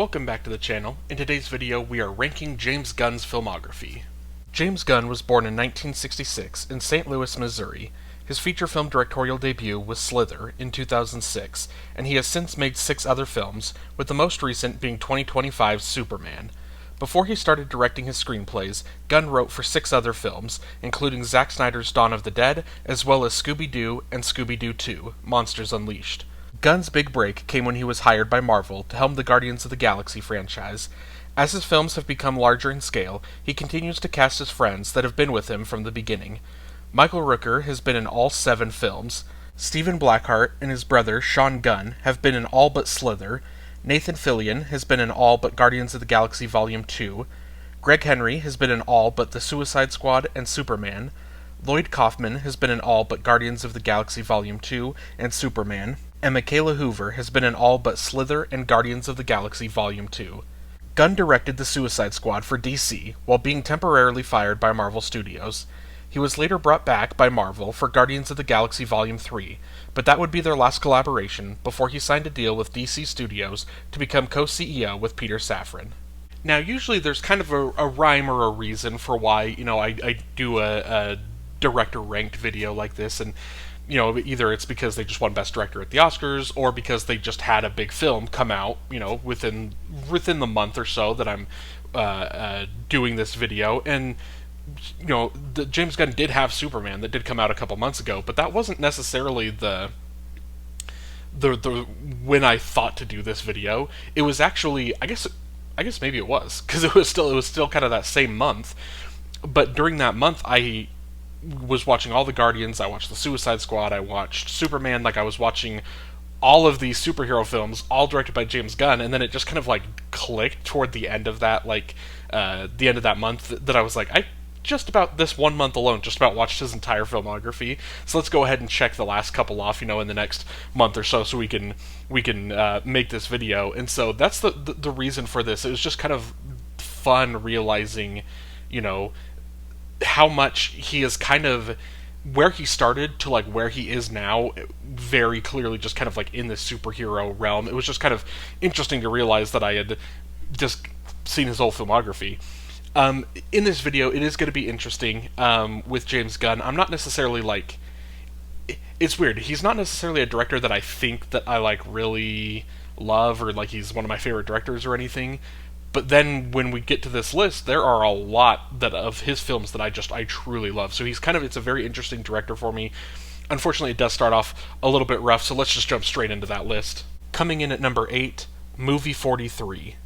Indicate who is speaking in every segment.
Speaker 1: Welcome back to the channel. In today's video, we are ranking James Gunn's filmography. James Gunn was born in 1966 in St. Louis, Missouri. His feature film directorial debut was Slither in 2006, and he has since made 6 other films, with the most recent being 2025's Superman. Before he started directing his screenplays, Gunn wrote for 6 other films, including Zack Snyder's Dawn of the Dead, as well as Scooby-Doo and Scooby-Doo 2, Monsters Unleashed. Gunn's big break came when he was hired by Marvel to helm the Guardians of the Galaxy franchise. As his films have become larger in scale, he continues to cast his friends that have been with him from the beginning. Michael Rooker has been in all 7 films. Stephen Blackheart and his brother Sean Gunn have been in all but Slither. Nathan Fillion has been in all but Guardians of the Galaxy Volume 2. Greg Henry has been in all but The Suicide Squad and Superman. Lloyd Kaufman has been in all but Guardians of the Galaxy Volume 2 and Superman. And Michaela Hoover has been in all but Slither and Guardians of the Galaxy Volume 2. Gunn directed The Suicide Squad for DC, while being temporarily fired by Marvel Studios. He was later brought back by Marvel for Guardians of the Galaxy Volume 3, but that would be their last collaboration before he signed a deal with DC Studios to become co-CEO with Peter Safran. Now, usually there's kind of a rhyme or a reason for why, I do a director-ranked video like this, and either it's because they just won Best Director at the Oscars, or because they just had a big film come out, within the month or so that I'm doing this video. And James Gunn did have Superman that did come out a couple months ago, but that wasn't necessarily the when I thought to do this video. It was actually, I guess maybe it was, because it was still kind of that same month. But during that month, I was watching all the Guardians, I watched The Suicide Squad, I watched Superman, I was watching all of these superhero films, all directed by James Gunn, and then it just kind of clicked toward the end of that, the end of that month, that I was like, I just about this 1 month alone, just about watched his entire filmography, so let's go ahead and check the last couple off, in the next month or so we can make this video. And so that's the reason for this. It was just kind of fun realizing, how much he is kind of where he started to where he is now, very clearly just kind of in the superhero realm. It was just kind of interesting to realize that I had just seen his whole filmography. In this video, it is going to be interesting with James Gunn. I'm not necessarily it's weird. He's not necessarily a director that I think that I really love, or he's one of my favorite directors or anything. But then when we get to this list, there are a lot of his films that I truly love. So it's a very interesting director for me. Unfortunately, it does start off a little bit rough, so let's just jump straight into that list. Coming in at number 8, Movie 43.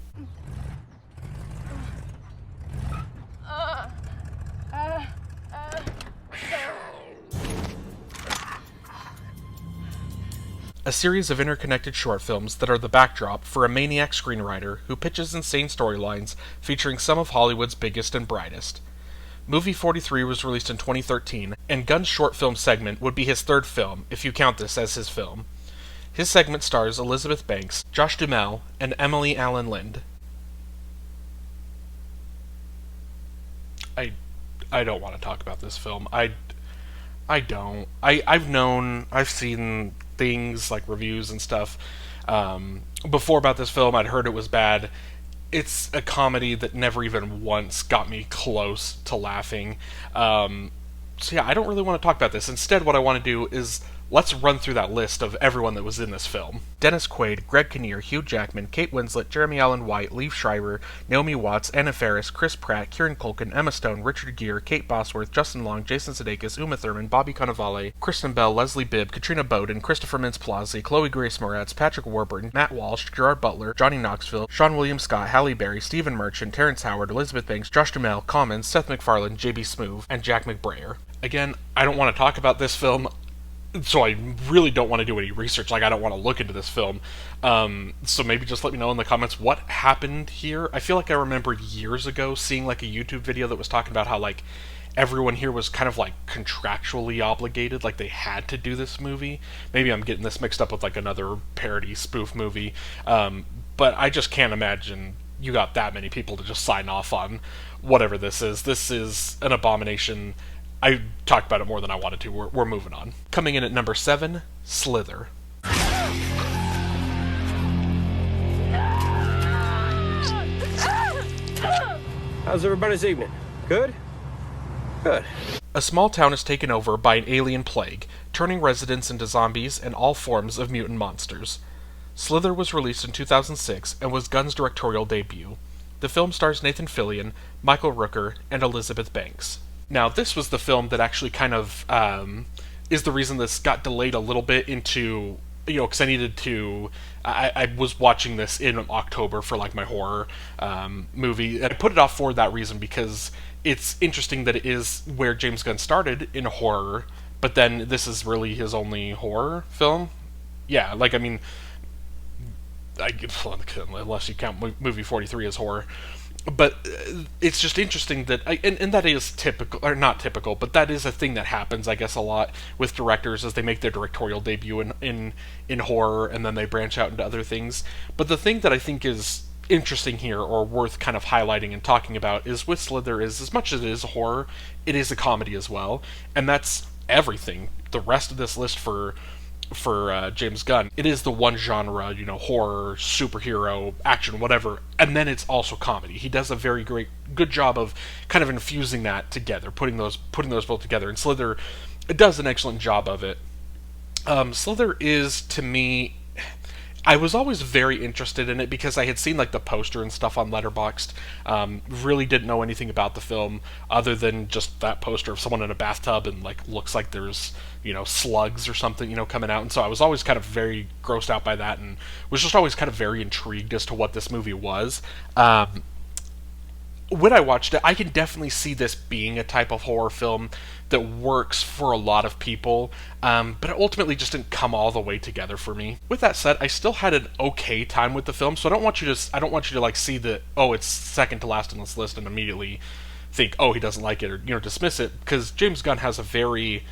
Speaker 1: A series of interconnected short films that are the backdrop for a maniac screenwriter who pitches insane storylines featuring some of Hollywood's biggest and brightest. Movie 43 was released in 2013, and Gunn's short film segment would be his 3rd film, if you count this as his film. His segment stars Elizabeth Banks, Josh Duhamel, and Emily Allen Lind. I don't want to talk about this film. I don't. I've seen things reviews and stuff before about this film. I'd heard it was bad. It's a comedy that never even once got me close to laughing. So yeah, I don't really want to talk about this. Instead, what I want to do is let's run through that list of everyone that was in this film. Dennis Quaid, Greg Kinnear, Hugh Jackman, Kate Winslet, Jeremy Allen White, Liev Schreiber, Naomi Watts, Anna Faris, Chris Pratt, Kieran Culkin, Emma Stone, Richard Gere, Kate Bosworth, Justin Long, Jason Sudeikis, Uma Thurman, Bobby Cannavale, Kristen Bell, Leslie Bibb, Katrina Bowden, Christopher Mintz-Plasse, Chloe Grace Moretz, Patrick Warburton, Matt Walsh, Gerard Butler, Johnny Knoxville, Sean William Scott, Halle Berry, Stephen Merchant, Terrence Howard, Elizabeth Banks, Josh Duhamel, Commons, Seth MacFarlane, J.B. Smoove, and Jack McBrayer. Again, I don't want to talk about this film, so I really don't want to do any research. I don't want to look into this film. So maybe just let me know in the comments what happened here. I feel like I remember years ago seeing a YouTube video that was talking about how everyone here was kind of contractually obligated, they had to do this movie. Maybe I'm getting this mixed up with another parody spoof movie. But I just can't imagine you got that many people to just sign off on whatever this is. This is an abomination. I talked about it more than I wanted to. We're moving on. Coming in at number 7, Slither.
Speaker 2: How's everybody's evening? Good? Good.
Speaker 1: A small town is taken over by an alien plague, turning residents into zombies and all forms of mutant monsters. Slither was released in 2006 and was Gunn's directorial debut. The film stars Nathan Fillion, Michael Rooker, and Elizabeth Banks. Now, this was the film that actually kind of is the reason this got delayed a little bit into, because I needed to. I was watching this in October for like my horror movie, and I put it off for that reason because it's interesting that it is where James Gunn started in horror, but then this is really his only horror film. Yeah, like I mean, unless you count movie 43 as horror. But it's just interesting that, and that is typical, or not typical, but that is a thing that happens, I guess, a lot with directors as they make their directorial debut in horror, and then they branch out into other things. But the thing that I think is interesting here, or worth kind of highlighting and talking about, is with Slither is, as much as it is horror, it is a comedy as well, and that's everything. The rest of this list for James Gunn, it is the one genre, horror, superhero, action, whatever, and then it's also comedy. He does a very good job of kind of infusing that together, putting those both together, and Slither does an excellent job of it. Slither is, to me, I was always very interested in it because I had seen like the poster and stuff on Letterboxd. Really didn't know anything about the film other than just that poster of someone in a bathtub and like looks like there's slugs or something coming out. And so I was always kind of very grossed out by that and was just always kind of very intrigued as to what this movie was. When I watched it, I can definitely see this being a type of horror film that works for a lot of people, but it ultimately just didn't come all the way together for me. With that said, I still had an okay time with the film, so I don't want you to like see the it's second to last on this list and immediately think he doesn't like it or dismiss it, because James Gunn has a very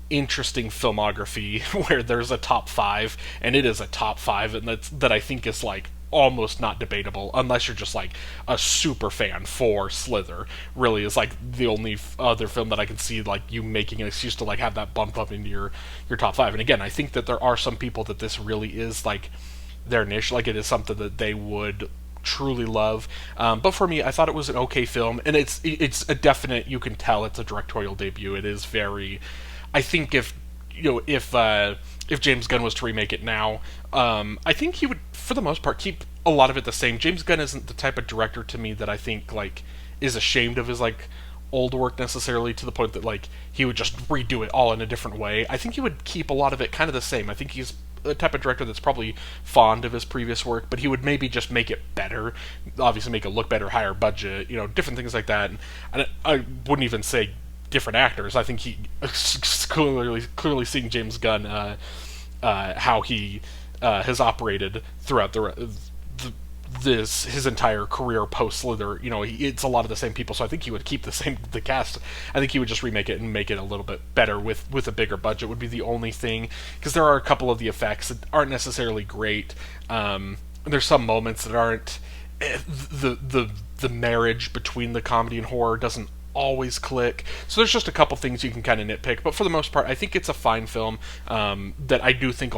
Speaker 1: interesting filmography where there's a top 5, and it is a top 5, and that I think is like almost not debatable unless you're just like a super fan for Slither. Really is like the only other film that I can see like you making an excuse to like have that bumped up into your top 5. And again, I think that there are some people that this really is like their niche, like it is something that they would truly love. But for me, I thought it was an okay film, and it's a definite, you can tell it's a directorial debut. It is very, I think if James Gunn was to remake it now, I think he would, for the most part, keep a lot of it the same. James Gunn isn't the type of director to me that I think like is ashamed of his like old work necessarily, to the point that like he would just redo it all in a different way. I think he would keep a lot of it kind of the same. I think he's the type of director that's probably fond of his previous work, but he would maybe just make it better, obviously make it look better, higher budget, different things like that. And I wouldn't even say different actors. I think he clearly seeing James Gunn how he has operated throughout his entire career post Slither. It's a lot of the same people, so I think he would keep the cast. I think he would just remake it and make it a little bit better with a bigger budget would be the only thing, because there are a couple of the effects that aren't necessarily great. There's some moments that aren't the marriage between the comedy and horror doesn't always click. So there's just a couple things you can kind of nitpick, but for the most part, I think it's a fine film that I do think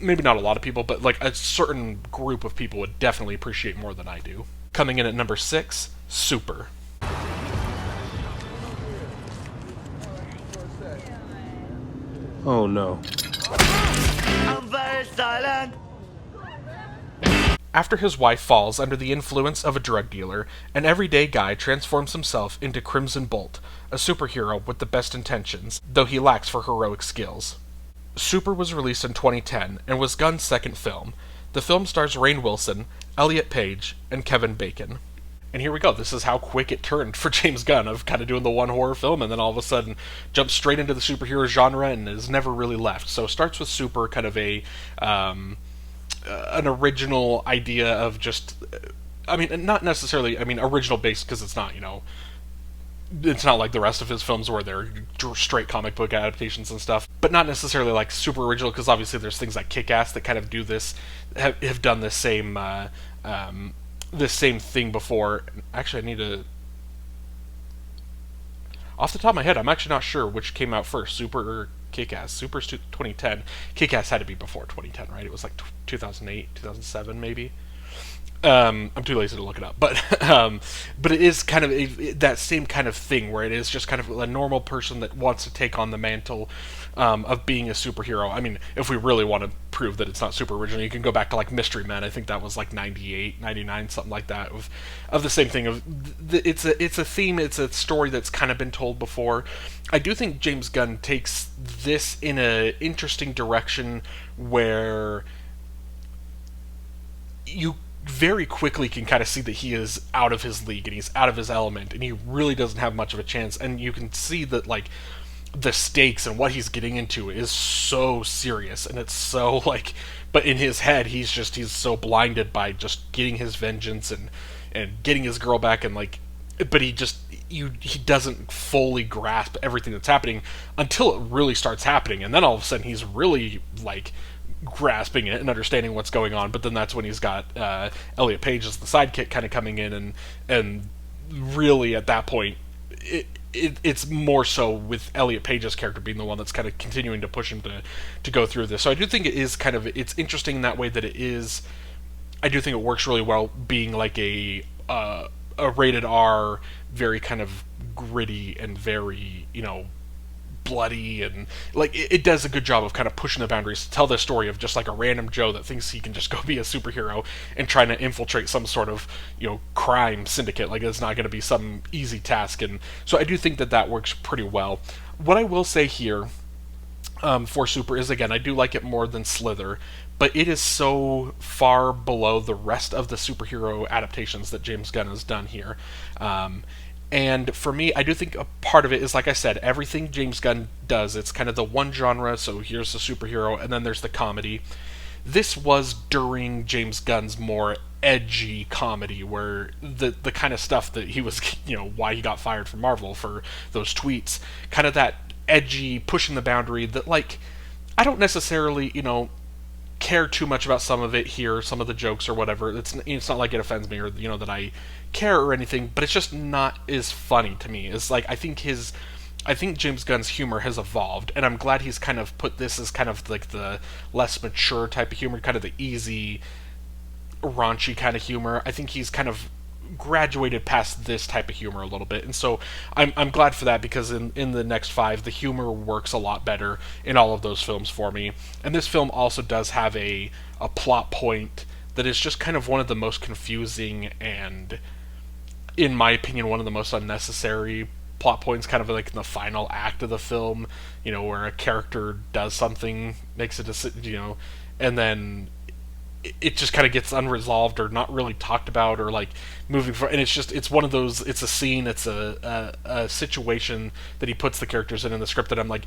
Speaker 1: maybe not a lot of people, but like a certain group of people would definitely appreciate more than I do. Coming in at number 6, Super.
Speaker 2: Oh no.
Speaker 3: I'm very silent.
Speaker 1: After his wife falls under the influence of a drug dealer, an everyday guy transforms himself into Crimson Bolt, a superhero with the best intentions, though he lacks for heroic skills. Super was released in 2010 and was Gunn's second film. The film stars Rainn Wilson, Elliot Page, and Kevin Bacon. And here we go. This is how quick it turned for James Gunn, of kind of doing the one horror film and then all of a sudden jumps straight into the superhero genre and has never really left. So it starts with Super, kind of an original idea of just, not necessarily, original based, because it's not, it's not like the rest of his films where they're straight comic book adaptations and stuff, but not necessarily like super original, because obviously there's things like Kick-Ass that kind of do this, have done this same thing before. Actually, I need to, off the top of my head, I'm actually not sure which came out first, Super or Kick-Ass. Super's 2010. Kick-Ass had to be before 2010, right? It was like 2008, 2007 maybe. I'm too lazy to look it up, but it is kind of that same kind of thing where it is just kind of a normal person that wants to take on the mantle of being a superhero. I mean, if we really want to prove that it's not super original, you can go back to like Mystery Men. I think that was like 98, 99, something like that, of the same thing. It's a theme, it's a story that's kind of been told before. I do think James Gunn takes this in a interesting direction where you very quickly can kind of see that he is out of his league and he's out of his element and he really doesn't have much of a chance, and you can see that like the stakes and what he's getting into is so serious, and it's so like, but in his head he's so blinded by just getting his vengeance and getting his girl back, and like, but he doesn't fully grasp everything that's happening until it really starts happening, and then all of a sudden he's really like grasping it and understanding what's going on. But then that's when he's got Elliot Page as the sidekick kind of coming in, and really at that point it's more so with Elliot Page's character being the one that's kind of continuing to push him to go through this. So I do think it is kind of, it's interesting in that way that it is, I do think it works really well being like a rated R, very kind of gritty and very, bloody, and like it does a good job of kind of pushing the boundaries to tell the story of just like a random Joe that thinks he can just go be a superhero and trying to infiltrate some sort of crime syndicate. Like, it's not going to be some easy task, and so I do think that works pretty well. What I will say here for Super is, again, I do like it more than Slither, but it is so far below the rest of the superhero adaptations that James Gunn has done here. And for me, I do think a part of it is, like I said, everything James Gunn does, it's kind of the one genre, so here's the superhero, and then there's the comedy. This was during James Gunn's more edgy comedy, where the kind of stuff that he was, why he got fired from Marvel for those tweets, kind of that edgy, pushing the boundary that, like, I don't necessarily, care too much about some of it here, some of the jokes or whatever. It's not like it offends me or that I care or anything, but it's just not as funny to me. It's like I think James Gunn's humor has evolved, and I'm glad he's kind of put this as kind of like the less mature type of humor, kind of the easy, raunchy kind of humor. I think he's kind of graduated past this type of humor a little bit, and so I'm glad for that, because in the next 5 the humor works a lot better in all of those films for me. And this film also does have a plot point that is just kind of one of the most confusing and, in my opinion, one of the most unnecessary plot points, kind of like in the final act of the film, where a character does something, makes a decision, and then it just kind of gets unresolved or not really talked about, or like moving forward. And it's one of those, it's a scene, it's a situation that he puts the characters in the script that I'm like,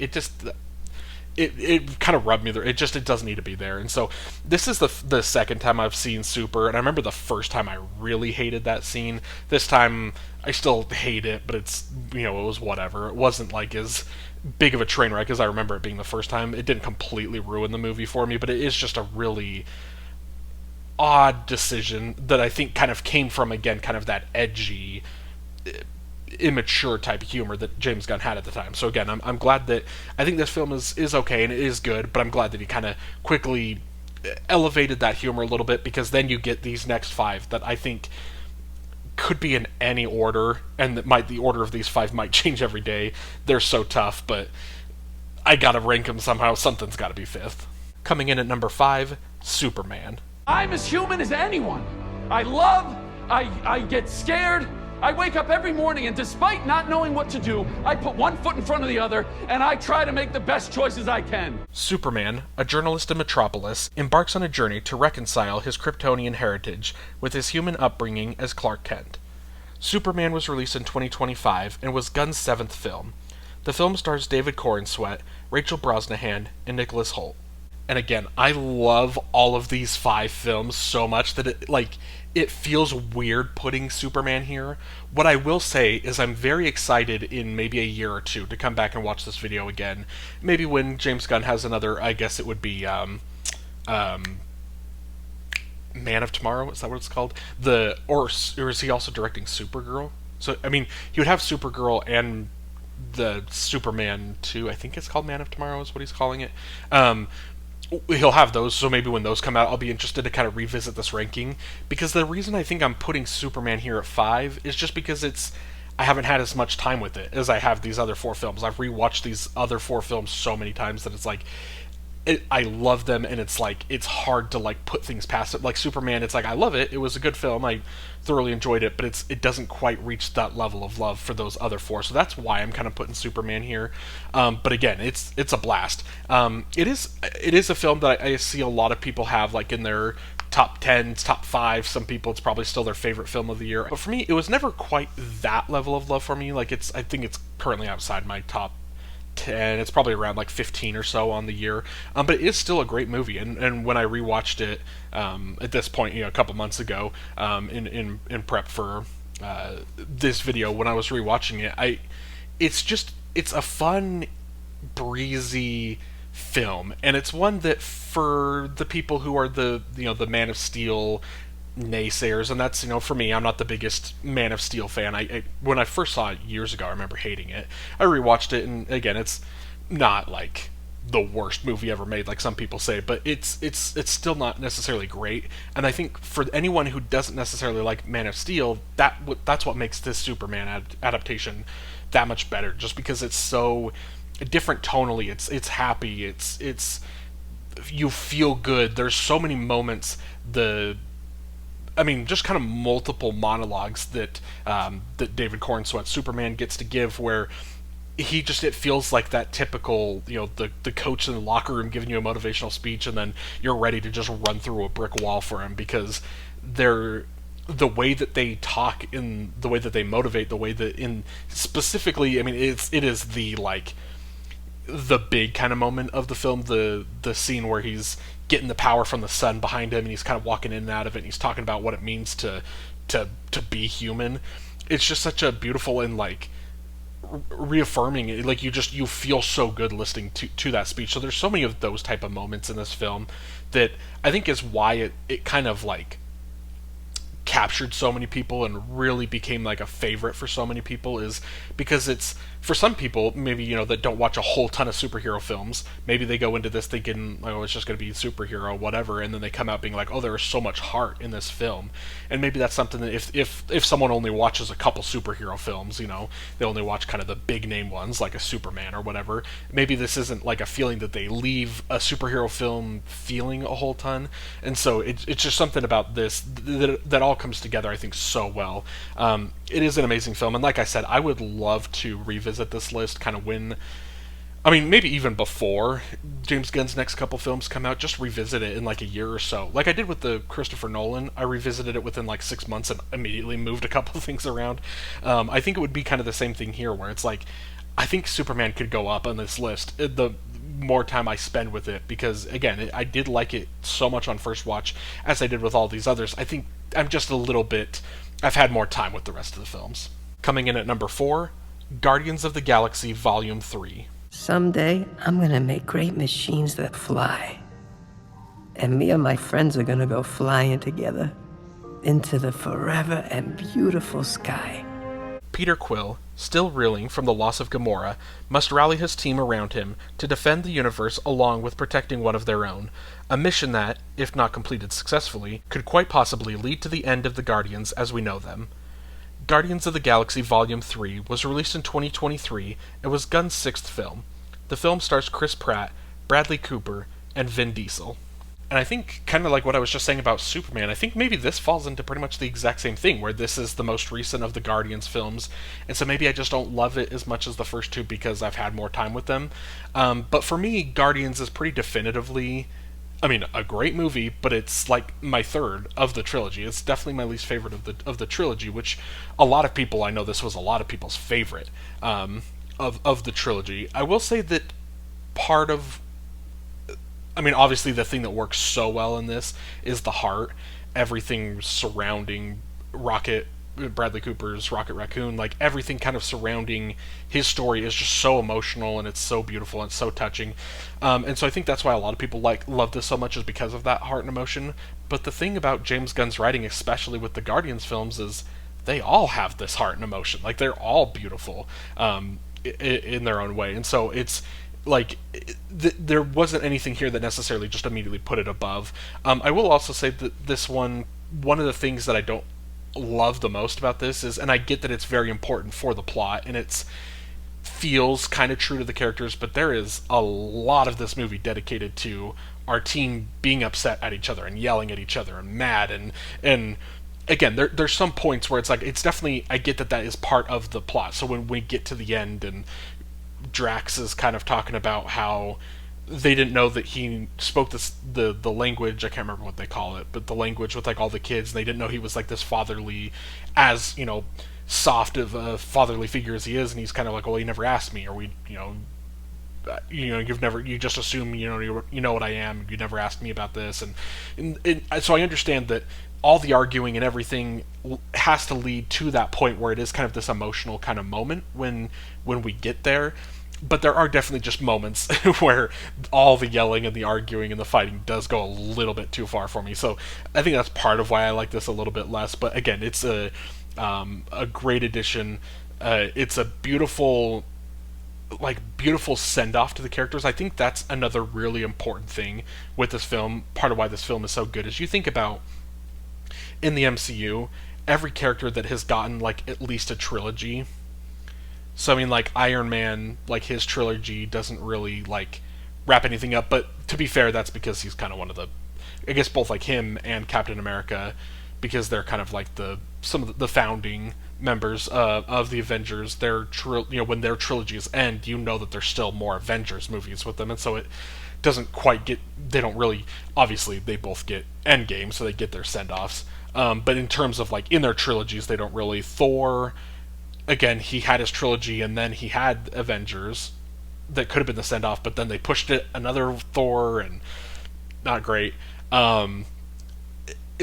Speaker 1: it kind of rubbed me there. It doesn't need to be there. And so this is the second time I've seen Super, and I remember the first time I really hated that scene. This time I still hate it, but it's, it was whatever. It wasn't like as big of a train wreck as I remember it being the first time. It didn't completely ruin the movie for me, but it is just a really odd decision that I think kind of came from, again, kind of that edgy, immature type of humor that James Gunn had at the time. So again, I'm glad that, I think this film is okay and it is good, but I'm glad that he kind of quickly elevated that humor a little bit, because then you get these next 5 that I think could be in any order, and that the order of these 5 might change every day. They're so tough, but I gotta rank them somehow. Something's gotta be 5th. Coming in at number 5, Superman.
Speaker 4: I'm as human as anyone. I love, I get scared. I wake up every morning, and despite not knowing what to do, I put one foot in front of the other, and I try to make the best choices I can.
Speaker 1: Superman, a journalist in Metropolis, embarks on a journey to reconcile his Kryptonian heritage with his human upbringing as Clark Kent. Superman was released in 2025 and was Gunn's 7th film. The film stars David Corenswet, Rachel Brosnahan, and Nicholas Hoult. And again, I love all of these 5 films so much that it feels weird putting Superman here. What I will say is I'm very excited in maybe a year or 2 to come back and watch this video again. Maybe when James Gunn has another, I guess it would be Man of Tomorrow, is that what it's called? Or is he also directing Supergirl? So, I mean, he would have Supergirl and the Superman 2, I think it's called Man of Tomorrow is what he's calling it. he'll have those, so maybe when those come out, I'll be interested to kind of revisit this ranking. Because the reason I think I'm putting Superman here at 5 is just because I haven't had as much time with it as I have these other 4 films. I've rewatched these other 4 films so many times that it's like, I love them, and it's like, it's hard to like put things past it. Like Superman, it's like, I love it, it was a good film, I thoroughly enjoyed it, but it doesn't quite reach that level of love for those other 4, so that's why I'm kind of putting Superman here. But again, it's a blast. It is a film that I see a lot of people have like in their top 10s, top 5. Some people, it's probably still their favorite film of the year, but for me, it was never quite that level of love for me. Like, I think it's currently outside my top 10. It's probably around like 15 or so on the year, but it is still a great movie. And when I rewatched it at this point, a couple months ago, in prep for this video, when I was rewatching it, it's a fun, breezy film, and it's one that, for the people who are the Man of Steel naysayers, and that's, for me, I'm not the biggest Man of Steel fan. I when I first saw it years ago, I remember hating it. I rewatched it, and again, it's not like the worst movie ever made, like some people say, but it's still not necessarily great. And I think for anyone who doesn't necessarily like Man of Steel, that's what makes this Superman adaptation that much better, just because it's so different tonally. It's happy. It's you feel good. There's so many moments. Just kind of multiple monologues that David Cornsweet Superman gets to give, where it feels like that typical, the coach in the locker room giving you a motivational speech, and then you're ready to just run through a brick wall for him, because the way that they talk, in the way that they motivate, the way that specifically, it is the big kind of moment of the film, the scene where he's getting the power from the sun behind him, and he's kind of walking in and out of it, and he's talking about what it means to be human. It's just such a beautiful and reaffirming. Like, you feel so good listening to that speech. So there's so many of those type of moments in this film that I think is why it kind of captured so many people and really became like a favorite for so many people, is because it's, for some people, maybe, that don't watch a whole ton of superhero films, maybe they go into this thinking, oh, it's just going to be superhero, whatever, and then they come out being like, oh, there is so much heart in this film. And maybe that's something that if someone only watches a couple superhero films, they only watch kind of the big name ones, like a Superman or whatever, maybe this isn't like a feeling that they leave a superhero film feeling a whole ton. And so it's just something about this that all comes together, I think, so well. It is an amazing film, and like I said, I would love to revisit this list kind of maybe even before James Gunn's next couple films come out, just revisit it in like a year or so. Like I did with the Christopher Nolan, I revisited it within like 6 months and immediately moved a couple of things around. I think it would be kind of the same thing here, where it's like, I think Superman could go up on this list the more time I spend with it, because again, I did like it so much on first watch, as I did with all these others. I think I've had more time with the rest of the films. Coming in at number 4, Guardians of the Galaxy Volume 3.
Speaker 5: Someday, I'm gonna make great machines that fly. And me and my friends are gonna go flying together into the forever and beautiful sky.
Speaker 1: Peter Quill, still reeling from the loss of Gamora, must rally his team around him to defend the universe along with protecting one of their own, a mission that, if not completed successfully, could quite possibly lead to the end of the Guardians as we know them. Guardians of the Galaxy Volume 3 was released in 2023 and was Gunn's 6th film. The film stars Chris Pratt, Bradley Cooper, and Vin Diesel. And I think, kind of like what I was just saying about Superman, I think maybe this falls into pretty much the exact same thing, where this is the most recent of the Guardians films, and so maybe I just don't love it as much as the first two because I've had more time with them. But for me, Guardians is pretty definitively, a great movie, but it's like my third of the trilogy. It's definitely my least favorite of the trilogy, which a lot of people, I know this was a lot of people's favorite of the trilogy. I will say that part of, obviously the thing that works so well in this is the heart, everything surrounding Bradley Cooper's Rocket Raccoon, like everything kind of surrounding his story is just so emotional, and it's so beautiful and it's so touching. And so I think that's why a lot of people love this so much, is because of that heart and emotion. But the thing about James Gunn's writing, especially with the Guardians films, is they all have this heart and emotion. Like, they're all beautiful in their own way. And so like there wasn't anything here that necessarily just immediately put it above. I will also say that this one of the things that I don't love the most about this is, and I get that it's very important for the plot, and it's feels kind of true to the characters, but there is a lot of this movie dedicated to our team being upset at each other and yelling at each other and mad, and again, there's some points where it's like, it's definitely, I get that is part of the plot. So when we get to the end and Drax is kind of talking about how they didn't know that he spoke the language, I can't remember what they call it, but the language with like all the kids, and they didn't know he was like this fatherly, as soft of a fatherly figure as he is, and he's kind of like, well, he never asked me, or we you just assume you know what I am, you never asked me about this, and so I understand that all the arguing and everything has to lead to that point where it is kind of this emotional kind of moment when we get there. But there are definitely just moments where all the yelling and the arguing and the fighting does go a little bit too far for me. So I think that's part of why I like this a little bit less. But again, it's a great addition. It's a beautiful send off to the characters. I think that's another really important thing with this film. Part of why this film is so good is you think about in the MCU, every character that has gotten like at least a trilogy. So I mean, like Iron Man, like his trilogy doesn't really like wrap anything up. But to be fair, that's because he's kind of one of the, I guess both like him and Captain America, because they're kind of like some of the founding members of the Avengers. Their when their trilogies end, that there's still more Avengers movies with them, and so it doesn't quite get. They don't really. Obviously, they both get Endgame, so they get their send offs. But in terms of like in their trilogies, they don't really. Thor, again, he had his trilogy, and then he had Avengers that could have been the send off, but then they pushed it another Thor, and not great. And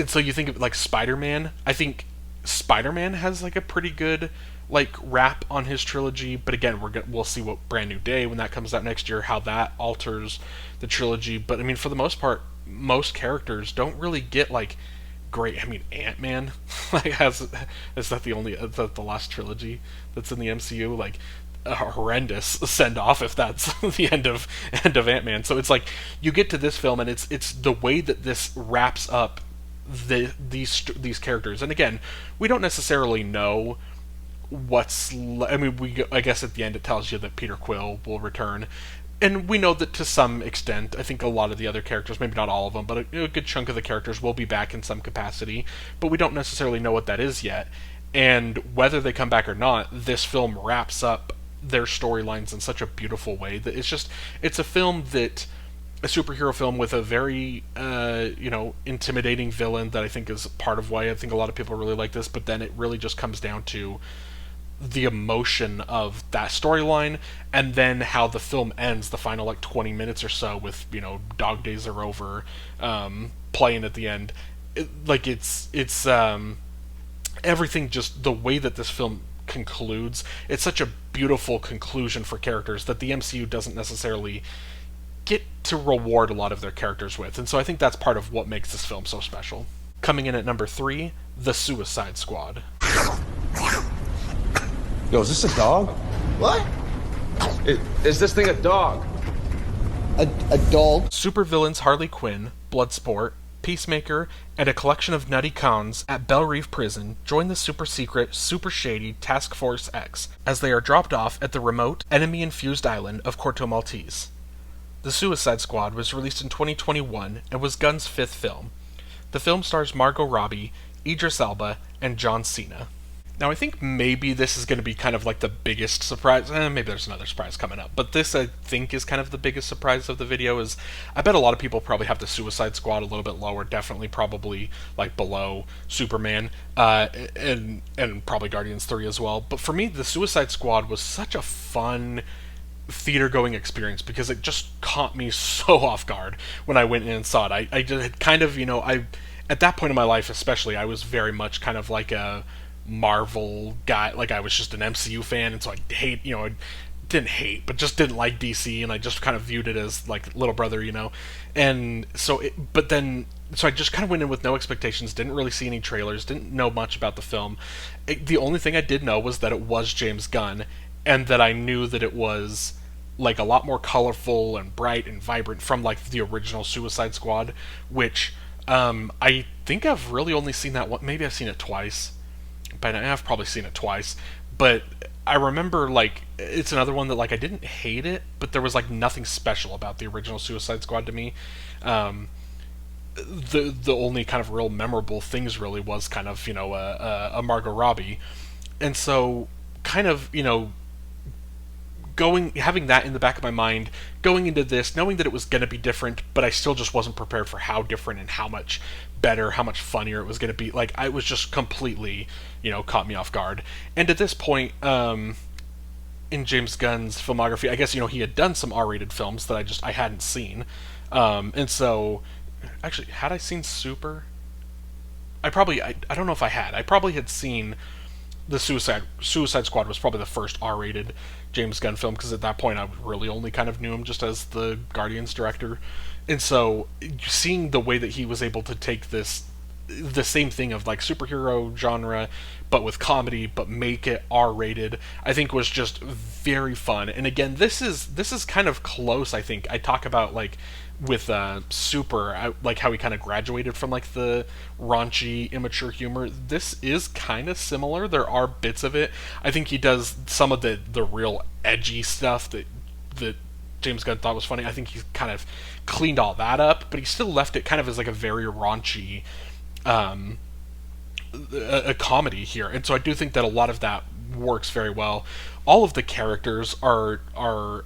Speaker 1: so you think of like Spider-Man. I think Spider-Man has like a pretty good like wrap on his trilogy, but again, we'll see what Brand New Day when that comes out next year, how that alters the trilogy. But I mean, for the most part, most characters don't really get like great. I mean, Ant-Man like is that the last trilogy that's in the MCU, like a horrendous send off if that's the end of Ant-Man. So it's like you get to this film and it's the way that this wraps up these characters. And again, we don't necessarily know I guess at the end it tells you that Peter Quill will return, and we know that to some extent. I think a lot of the other characters, maybe not all of them, but a good chunk of the characters will be back in some capacity, but we don't necessarily know what that is yet. And whether they come back or not, this film wraps up their storylines in such a beautiful way that it's a film that a superhero film with a very intimidating villain that I think is part of why I think a lot of people really like this. But then it really just comes down to the emotion of that storyline, and then how the film ends, the final like 20 minutes or so with Dog Days Are Over playing at the end. It's everything, just the way that this film concludes, it's such a beautiful conclusion for characters that the MCU doesn't necessarily get to reward a lot of their characters with. And so I think that's part of what makes this film so special. Coming in at number 3, The Suicide Squad.
Speaker 2: Yo, is this a dog?
Speaker 3: What?
Speaker 2: Is this thing a dog?
Speaker 3: A dog?
Speaker 1: Supervillains Harley Quinn, Bloodsport, Peacemaker, and a collection of nutty cons at Belle Reve Prison join the super-secret, super-shady Task Force X as they are dropped off at the remote, enemy-infused island of Corto Maltese. The Suicide Squad was released in 2021 and was Gunn's 5th film. The film stars Margot Robbie, Idris Elba, and John Cena. Now, I think maybe this is going to be kind of like the biggest surprise. Maybe there's another surprise coming up. But this, I think, is kind of the biggest surprise of the video. Is I bet a lot of people probably have the Suicide Squad a little bit lower. Definitely probably like below Superman. And probably Guardians 3 as well. But for me, the Suicide Squad was such a fun theater-going experience because it just caught me so off guard when I went in and saw it. I just kind of, at that point in my life especially, I was very much kind of like a Marvel guy. Like, I was just an MCU fan, and so I didn't hate, but just didn't like DC, and I just kind of viewed it as like little brother, and so I just kind of went in with no expectations, didn't really see any trailers, didn't know much about the film. The only thing I did know was that it was James Gunn, and that I knew that it was like a lot more colorful and bright and vibrant from like the original Suicide Squad, which I think I've really only seen that one. Maybe I've seen it twice, but I've probably seen it twice. But I remember like it's another one that like I didn't hate it, but there was like nothing special about the original Suicide Squad to me. The only kind of real memorable things really was kind of a Margot Robbie, and so kind of having that in the back of my mind going into this, knowing that it was going to be different, but I still just wasn't prepared for how different and how much better, how much funnier it was going to be. Like I was just completely caught me off guard. And at this point in James Gunn's filmography, I guess he had done some R-rated films that I hadn't seen, and so actually had I seen Super? I don't know if I had. I probably had seen the Suicide Squad was probably the first R-rated James Gunn film, because at that point I really only kind of knew him just as the Guardians director, and so seeing the way that he was able to take the same thing of like superhero genre but with comedy but make it R-rated, I think was just very fun. And again, this is kind of close. I think I talk about like with Super, like how he kind of graduated from like the raunchy, immature humor. This is kind of similar. There are bits of it. I think he does some of the real edgy stuff that James Gunn thought was funny. I think he's kind of cleaned all that up, but he still left it kind of as like a very raunchy a comedy here. And so I do think that a lot of that works very well. All of the characters are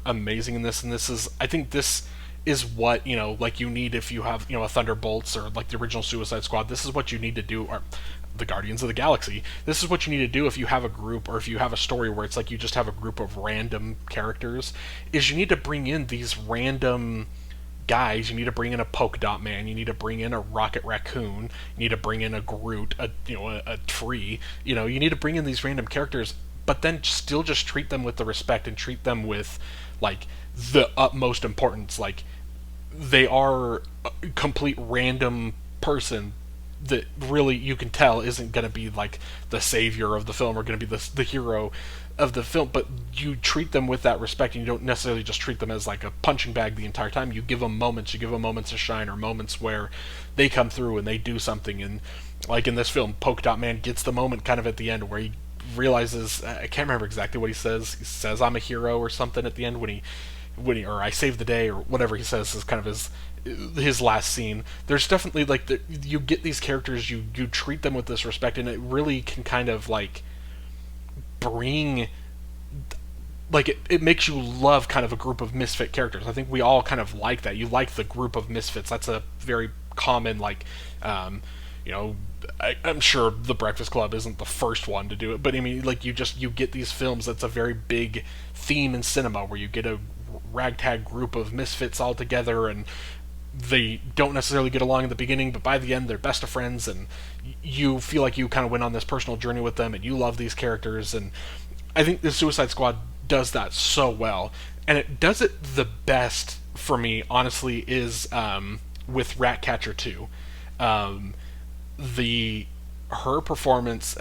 Speaker 1: amazing in this, and I think this is what like you need if you have a Thunderbolts or like the original Suicide Squad. This is what you need to do, or the Guardians of the Galaxy. This is what you need to do if you have a group, or if you have a story where it's like you just have a group of random characters, is you need to bring in these random guys. You need to bring in a Polka Dot Man, you need to bring in a Rocket Raccoon, you need to bring in a Groot, a tree. You need to bring in these random characters, but then still just treat them with the respect and treat them with like the utmost importance. Like they are a complete random person that really you can tell isn't going to be like the savior of the film or going to be the hero of the film, but you treat them with that respect, and you don't necessarily just treat them as like a punching bag the entire time. You give them moments to shine, or moments where they come through and they do something. And like in this film, Polka Dot Man gets the moment kind of at the end where he realizes, I can't remember exactly what he says I'm a hero or something at the end when he or I saved the day or whatever he says is kind of his last scene. There's definitely like you get these characters, you treat them with this respect, and it really can kind of like bring like it makes you love kind of a group of misfit characters. I think we all kind of like that. You like the group of misfits. That's a very common like I'm sure The Breakfast Club isn't the first one to do it, but I mean, like you get these films that's a very big theme in cinema where you get a ragtag group of misfits all together, and they don't necessarily get along in the beginning, but by the end they're best of friends, and you feel like you kind of went on this personal journey with them, and you love these characters. And I think the Suicide Squad does that so well, and it does it the best for me, honestly, is with Ratcatcher 2. Her performance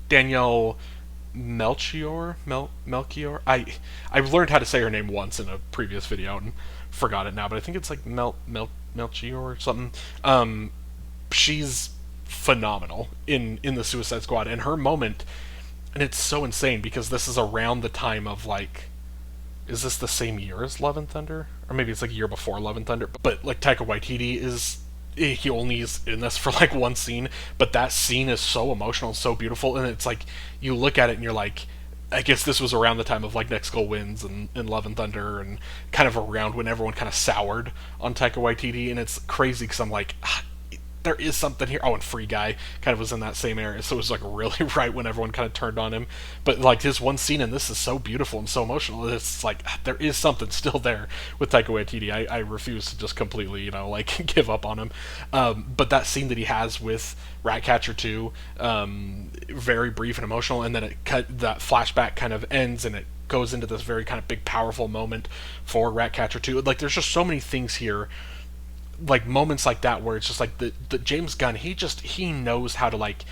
Speaker 1: Danielle Melchior. I've learned how to say her name once in a previous video and forgot it now, but I think it's like Melchior or something. She's phenomenal in the Suicide Squad, and her moment, and it's so insane because this is around the time of like, is this the same year as Love and Thunder? Or maybe it's like a year before Love and Thunder, but like Taika Waititi he only is in this for like one scene, but that scene is so emotional and so beautiful, and it's like you look at it and you're like, I guess this was around the time of like Next Goal Wins and Love and Thunder, and kind of around when everyone kind of soured on Taika Waititi. And it's crazy because I'm like, there is something here. Oh, and Free Guy kind of was in that same area, so it was like really right when everyone kind of turned on him. But like his one scene in this is so beautiful and so emotional. It's like there is something still there with Taika Waititi. I refuse to just completely like give up on him. But that scene that he has with Ratcatcher 2, very brief and emotional, and then that flashback kind of ends and it goes into this very kind of big powerful moment for Ratcatcher 2. Like there's just so many things here, like moments like that where it's just like the James Gunn, he knows how to like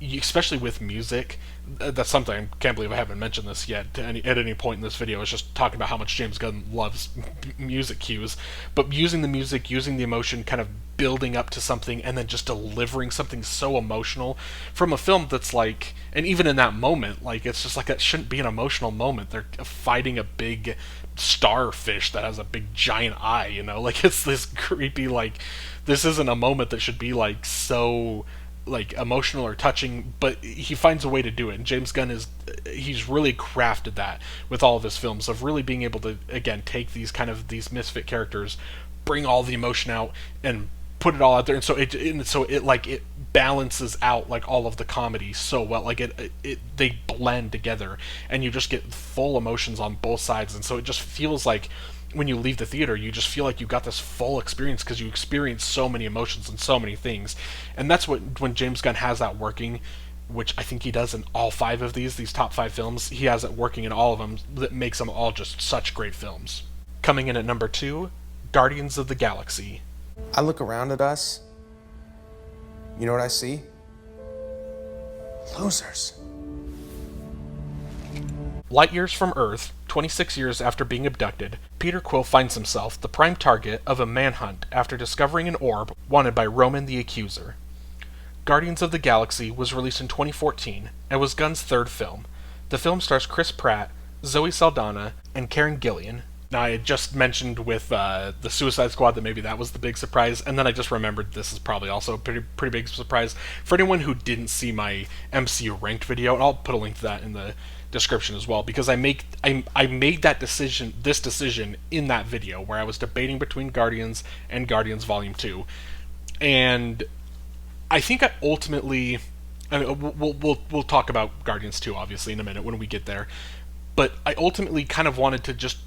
Speaker 1: especially with music, that's something I can't believe I haven't mentioned this yet at any point in this video. Is just talking about how much James Gunn loves music cues, but using the music, using the emotion, kind of building up to something, and then just delivering something so emotional from a film that's like, and even in that moment, like, it's just like, that shouldn't be an emotional moment. They're fighting a big starfish that has a big giant eye, you know, like, it's this creepy, like, this isn't a moment that should be like so like emotional or touching, but he finds a way to do it. And James Gunn he's really crafted that with all of his films, of really being able to, again, take these misfit characters, bring all the emotion out, and put it all out there. And so it balances out like all of the comedy so well. Like they blend together, and you just get full emotions on both sides. And so it just feels like, when you leave the theater, you just feel like you got this full experience, because you experience so many emotions and so many things. And that's when James Gunn has that working, which I think he does in all 5 of these top 5 films. He has it working in all of them, that makes them all just such great films. Coming in at number 2, Guardians of the Galaxy.
Speaker 6: I look around at us. You know what I see? Losers.
Speaker 1: Light years from Earth, 26 years after being abducted, Peter Quill finds himself the prime target of a manhunt after discovering an orb wanted by Roman the Accuser. Guardians of the Galaxy was released in 2014 and was Gunn's 3rd film. The film stars Chris Pratt, Zoe Saldana, and Karen Gillan. Now, I had just mentioned with the Suicide Squad that maybe that was the big surprise, and then I just remembered this is probably also a pretty big surprise. For anyone who didn't see my MCU ranked video, and I'll put a link to that in the description as well, because I made this decision in that video where I was debating between Guardians and Guardians Volume 2, and I think I ultimately, we'll talk about Guardians 2 obviously in a minute when we get there, but I ultimately kind of wanted to just,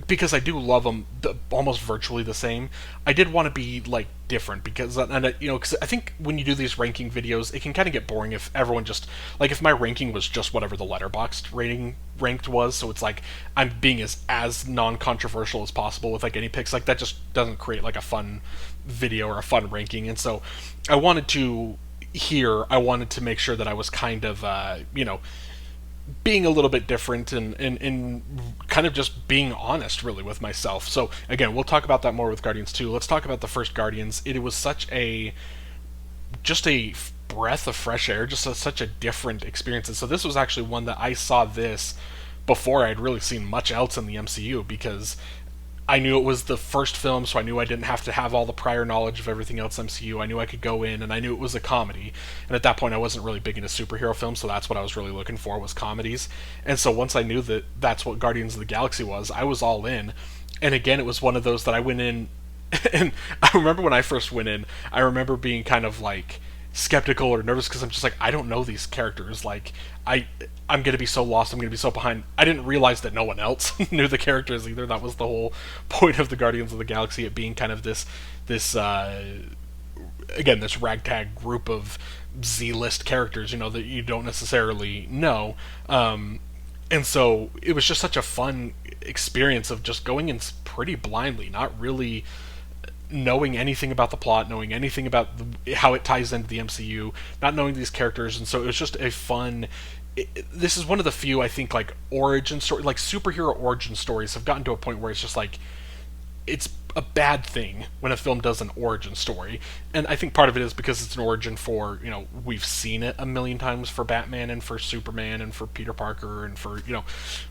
Speaker 1: because I do love them almost virtually the same, I did want to be like different, because because I think when you do these ranking videos, it can kind of get boring if everyone just, like, if my ranking was just whatever the Letterboxd rating ranked was, so it's like I'm being as non-controversial as possible with like any picks, like that just doesn't create like a fun video or a fun ranking. And so I wanted to make sure that I was kind of being a little bit different and kind of just being honest really with myself. So again, we'll talk about that more with Guardians 2. Let's talk about the first Guardians. It was such a breath of fresh air, such a different experience. And so this was actually one that I saw this before I'd really seen much else in the MCU, because I knew it was the first film, so I knew I didn't have to have all the prior knowledge of everything else MCU. I knew I could go in, and I knew it was a comedy. And at that point, I wasn't really big into superhero films, so that's what I was really looking for, was comedies. And so once I knew that that's what Guardians of the Galaxy was, I was all in. And again, it was one of those that I went in, and I remember when I first went in, I remember being kind of like skeptical or nervous, because I'm just like, I don't know these characters. Like, I'm going to be so lost, I'm going to be so behind. I didn't realize that no one else knew the characters either. That was the whole point of the Guardians of the Galaxy, it being kind of this ragtag group of Z-list characters, that you don't necessarily know. And so it was just such a fun experience of just going in pretty blindly, not really knowing anything about the plot, knowing anything about how it ties into the MCU, not knowing these characters. And so it was just a fun... this is one of the few, I think, like origin story, like superhero origin stories have gotten to a point where it's just like, it's a bad thing when a film does an origin story. And I think part of it is because it's an origin for, we've seen it a million times for Batman and for Superman and for Peter Parker and for,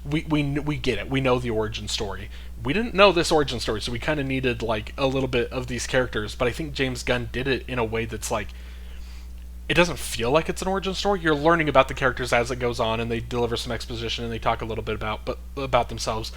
Speaker 1: we get it. We know the origin story. We didn't know this origin story, so we kind of needed like a little bit of these characters. But I think James Gunn did it in a way that's like, it doesn't feel like it's an origin story. You're learning about the characters as it goes on, and they deliver some exposition, and they talk a little bit about themselves.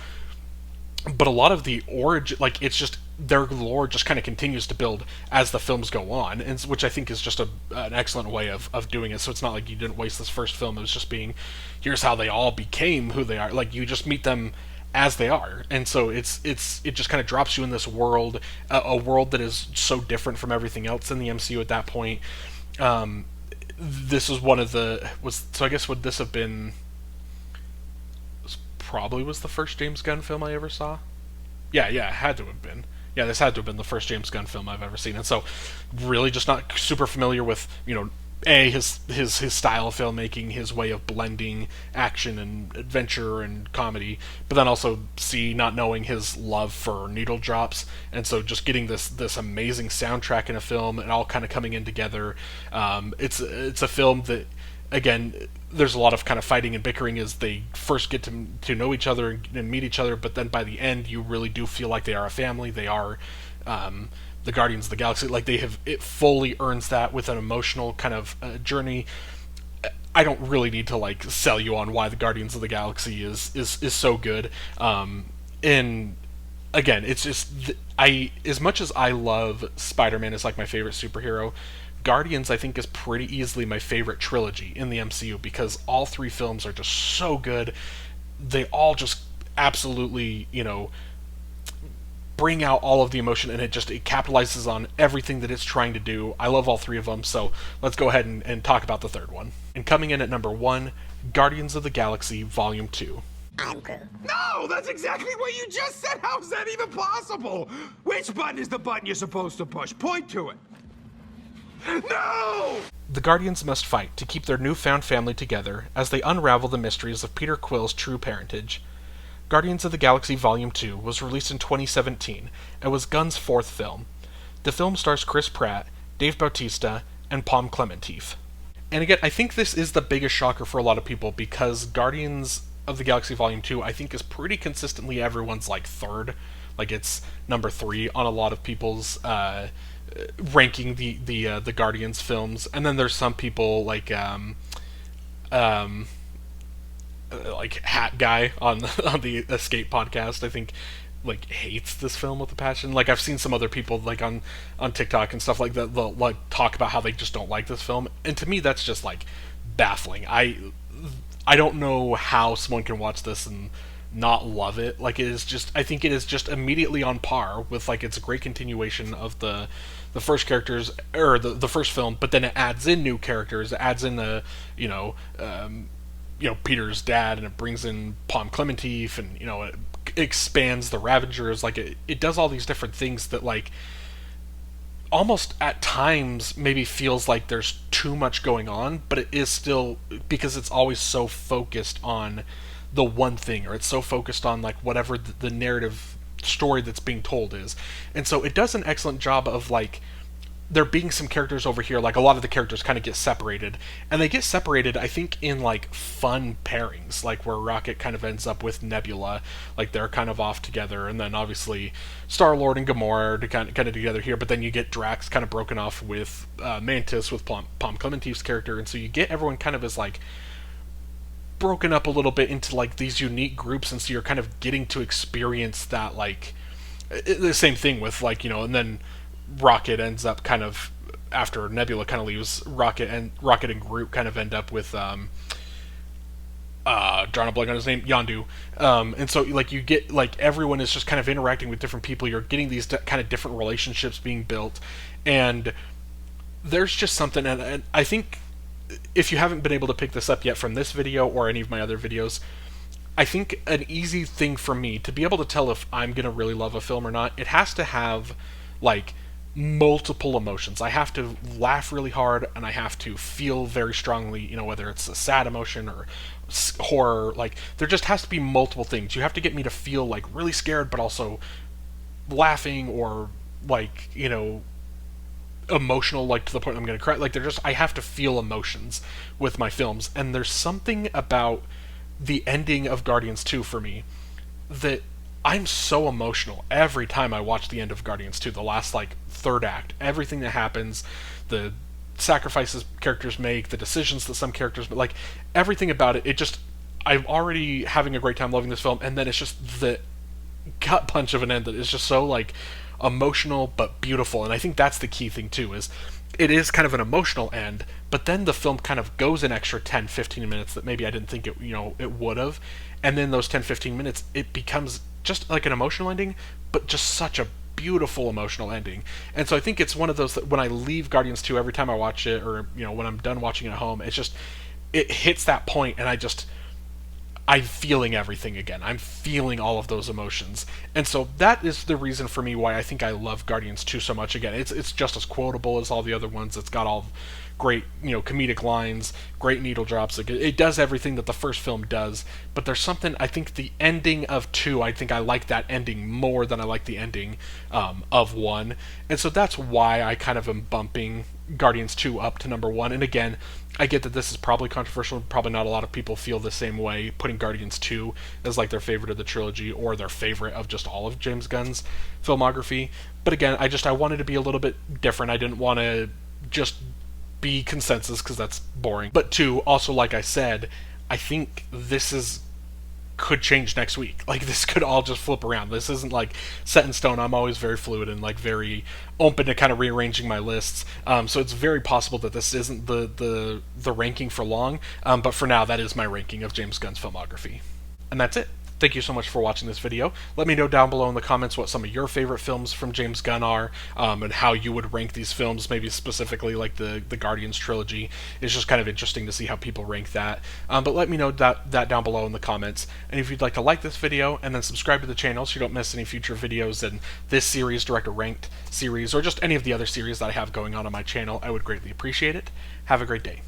Speaker 1: But a lot of the origin, like, it's just their lore just kind of continues to build as the films go on, and which I think is just an excellent way of doing it. So it's not like you didn't waste this first film. It was just being, here's how they all became who they are. Like, you just meet them as they are, and so it just kind of drops you in this world, a world that is so different from everything else in the MCU at that point. This was one of the so I guess would this have been probably was the first James Gunn film I ever saw. Yeah, it had to have been. Yeah, this had to have been the first James Gunn film I've ever seen. And so really just not super familiar with, his style of filmmaking, his way of blending action and adventure and comedy, but then also C, not knowing his love for needle drops, and so just getting this amazing soundtrack in a film and all kind of coming in together. It's a film that, again, there's a lot of kind of fighting and bickering as they first get to know each other and meet each other, but then by the end you really do feel like they are a family. They are the Guardians of the Galaxy. Like, it fully earns that with an emotional kind of journey. I don't really need to like sell you on why the Guardians of the Galaxy is so good. And again, it's just as much as I love Spider-Man as like my favorite superhero, Guardians, I think, is pretty easily my favorite trilogy in the MCU because all three films are just so good. They all just absolutely, bring out all of the emotion, and it capitalizes on everything that it's trying to do. I love all three of them, so let's go ahead and talk about the third one. And coming in at number 1, Guardians of the Galaxy Volume 2.
Speaker 7: I'm Groot.
Speaker 8: No, that's exactly what you just said. How's that even possible? Which button is the button you're supposed to push? Point to it. No!
Speaker 1: The Guardians must fight to keep their newfound family together as they unravel the mysteries of Peter Quill's true parentage. Guardians of the Galaxy Volume 2 was released in 2017 and was Gunn's 4th film. The film stars Chris Pratt, Dave Bautista, and Pom Klementieff. And again, I think this is the biggest shocker for a lot of people because Guardians of the Galaxy Volume 2, I think, is pretty consistently everyone's like third. Like, it's number 3 on a lot of people's ranking the Guardians films. And then there's some people like Hat Guy on the Escape podcast, I think, like, hates this film with a passion. Like, I've seen some other people like on TikTok and stuff like that, they'll like talk about how they just don't like this film, and to me that's just like baffling. I don't know how someone can watch this and not love it. Like, it is just, I think it is just immediately on par with, like, it's a great continuation of the first characters, or the first film, but then it adds in new characters, it adds in Peter's dad, and it brings in Pom Klementieff, and it expands the Ravengers. Like, it does all these different things that, like, almost at times maybe feels like there's too much going on, but it is still, because it's always so focused on the one thing, or it's so focused on like whatever the narrative story that's being told is. And so it does an excellent job of, like, there being some characters over here, like a lot of the characters kind of get separated, and they get separated, I think, in like fun pairings, like where Rocket kind of ends up with Nebula, like they're kind of off together, and then obviously Star-Lord and Gamora are kind of together here, but then you get Drax kind of broken off with Mantis, with Pom Clementieff's character, and so you get everyone kind of as like broken up a little bit into like these unique groups, and so you're kind of getting to experience that, like, the same thing with, like, and then Rocket ends up kind of, after Nebula kind of leaves, Rocket and Groot kind of end up with drawing a blank on his name, Yondu, and so, like, you get, like, everyone is just kind of interacting with different people. You're getting these kind of different relationships being built, and there's just something, and I think if you haven't been able to pick this up yet from this video or any of my other videos, I think an easy thing for me to be able to tell if I'm gonna really love a film or not, it has to have, like, multiple emotions. I have to laugh really hard, and I have to feel very strongly, whether it's a sad emotion or horror. Like, there just has to be multiple things. You have to get me to feel, like, really scared, but also laughing, or, like, emotional, like, to the point I'm gonna cry. Like, I have to feel emotions with my films, and there's something about the ending of Guardians 2 for me that I'm so emotional every time I watch the end of Guardians 2, the last, like, third act. Everything that happens, the sacrifices characters make, the decisions that some characters make, like, everything about it, I'm already having a great time loving this film, and then it's just the gut punch of an end that is just so, like, emotional but beautiful. And I think that's the key thing too, is it is kind of an emotional end, but then the film kind of goes an extra 10-15 minutes that maybe I didn't think it would have, and then those 10-15 minutes, it becomes just like an emotional ending, but just such a beautiful emotional ending. And so I think it's one of those that when I leave Guardians 2, every time I watch it, or when I'm done watching it at home, it hits that point, and I'm feeling everything again. I'm feeling all of those emotions. And so that is the reason for me why I think I love Guardians 2 so much. Again, it's just as quotable as all the other ones. It's got all great, comedic lines, great needle drops. Like, it does everything that the first film does, but there's something, I think the ending of 2, I think I like that ending more than I like the ending of 1. And so that's why I kind of am bumping Guardians 2 up to number 1. And again, I get that this is probably controversial. Probably not a lot of people feel the same way, putting Guardians 2 as like their favorite of the trilogy or their favorite of just all of James Gunn's filmography. But again, I wanted to be a little bit different. I didn't want to just be consensus because that's boring. But 2, also, like I said, I think this could change next week. Like, this could all just flip around. This isn't like set in stone. I'm always very fluid and like very open to kind of rearranging my lists. So it's very possible that this isn't the ranking for long. But for now, that is my ranking of James Gunn's filmography. And that's it. Thank you so much for watching this video. Let me know down below in the comments what some of your favorite films from James Gunn are, and how you would rank these films, maybe specifically like the Guardians trilogy. It's just kind of interesting to see how people rank that. But let me know that down below in the comments. And if you'd like to like this video and then subscribe to the channel so you don't miss any future videos in this series, Director Ranked series, or just any of the other series that I have going on my channel, I would greatly appreciate it. Have a great day.